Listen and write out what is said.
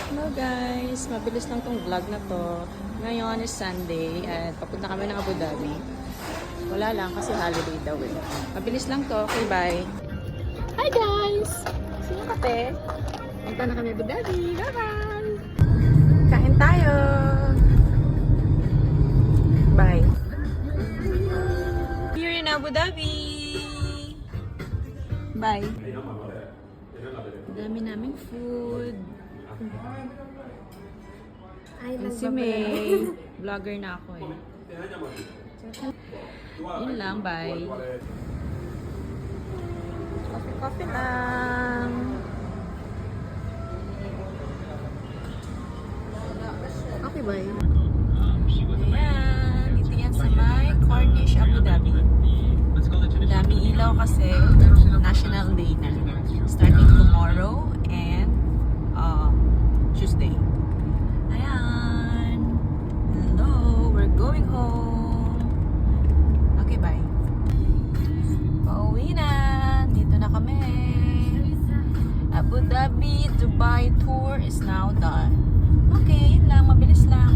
Hello guys! Mabilis lang tong vlog na to. Ngayon is Sunday at papunta kami ng Abu Dhabi. Wala lang kasi holiday daw eh. Mabilis lang to. Okay, bye! Hi guys! Sino kape? Punta na kami Abu Dhabi. Bye-bye! Kain tayo! Bye! Here in Abu Dhabi! Bye! Dami naming food. Ay, Si May. Vlogger na ako eh. Yun lang, bye. Coffee lang. Okay, bye. Ayan. Ito yan sa may Corniche, Abu Dhabi. Dami ilaw kasi National Day na. Starting tomorrow and Tuesday. Ayan. Hello. We're going home. Okay, bye. Pauwi na. Dito na kami. Abu Dhabi, Dubai tour is now done. Okay, yun lang. Mabilis lang.